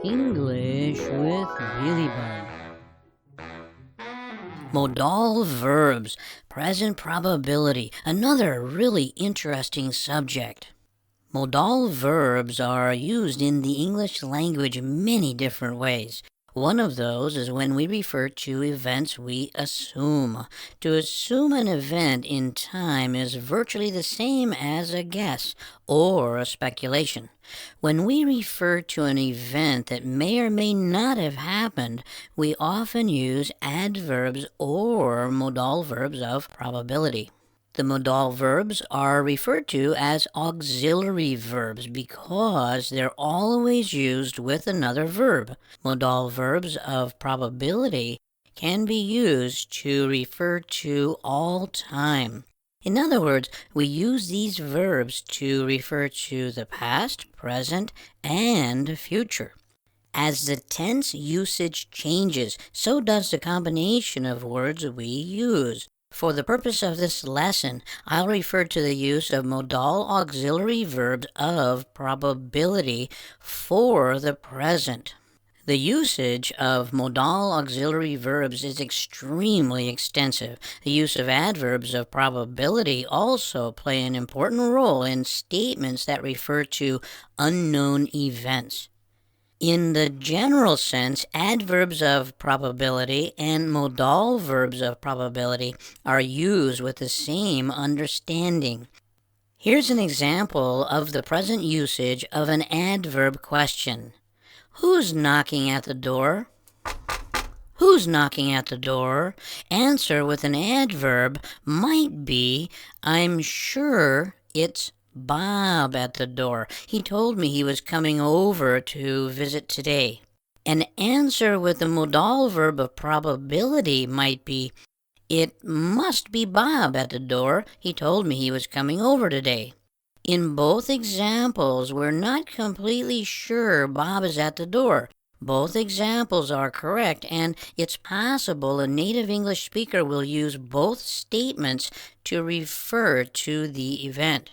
English with Billy Bud. Modal verbs, present probability, another really interesting subject. Modal verbs are used in the English language many different ways. One of those is when we refer to events we assume. To assume an event in time is virtually the same as a guess or a speculation. When we refer to an event that may or may not have happened, we often use adverbs or modal verbs of probability. The modal verbs are referred to as auxiliary verbs because they're always used with another verb. Modal verbs of probability can be used to refer to all time. In other words, we use these verbs to refer to the past, present, and future. As the tense usage changes, so does the combination of words we use. For the purpose of this lesson, I'll refer to the use of modal auxiliary verbs of probability for the present. The usage of modal auxiliary verbs is extremely extensive. The use of adverbs of probability also play an important role in statements that refer to unknown events. In the general sense, adverbs of probability and modal verbs of probability are used with the same understanding. Here's an example of the present usage of an adverb question. Who's knocking at the door? Who's knocking at the door? Answer with an adverb might be, I'm sure it's Bob at the door. He told me he was coming over to visit today. An answer with the modal verb of probability might be, it must be Bob at the door. He told me he was coming over today. In both examples, we're not completely sure Bob is at the door. Both examples are correct, and it's possible a native English speaker will use both statements to refer to the event.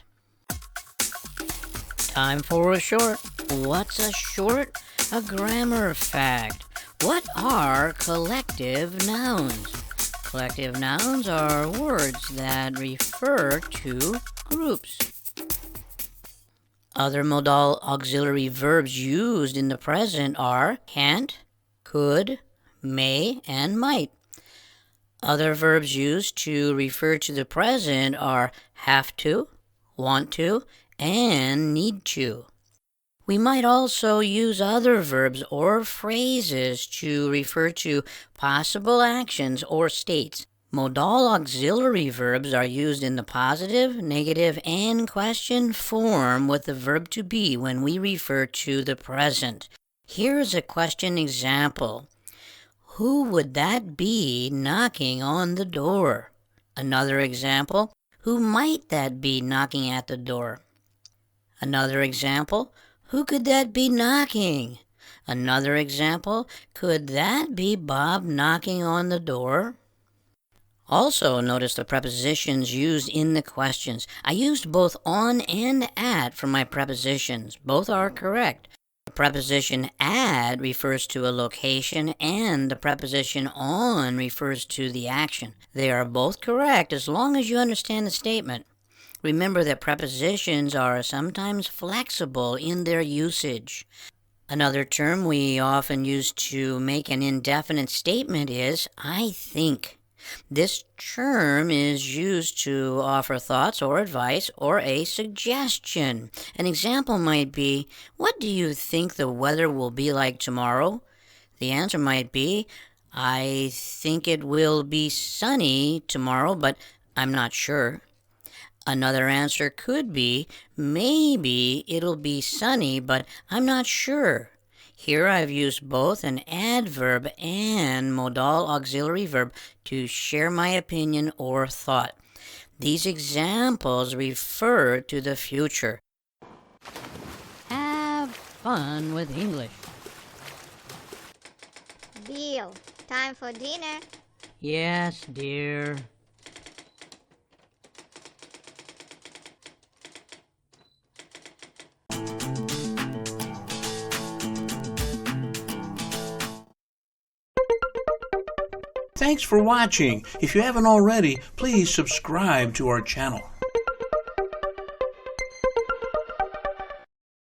Time for a short. What's a short? A grammar fact. What are collective nouns? Collective nouns are words that refer to groups. Other modal auxiliary verbs used in the present are can't, could, may, and might. Other verbs used to refer to the present are have to, want to, and need to. We might also use other verbs or phrases to refer to possible actions or states. Modal auxiliary verbs are used in the positive, negative, and question form with the verb to be when we refer to the present. Here's a question example. Who would that be knocking on the door? Another example. Who might that be knocking at the door? Another example, who could that be knocking? Another example, could that be Bob knocking on the door? Also, notice the prepositions used in the questions. I used both on and at for my prepositions. Both are correct. The preposition at refers to a location and the preposition on refers to the action. They are both correct as long as you understand the statement. Remember that prepositions are sometimes flexible in their usage. Another term we often use to make an indefinite statement is I think. This term is used to offer thoughts or advice or a suggestion. An example might be, what do you think the weather will be like tomorrow? The answer might be, I think it will be sunny tomorrow, but I'm not sure. Another answer could be, maybe it'll be sunny, but I'm not sure. Here I've used both an adverb and modal auxiliary verb to share my opinion or thought. These examples refer to the future. Have fun with English. Bill, time for dinner. Yes, dear. Thanks for watching. If you haven't already, please subscribe to our channel.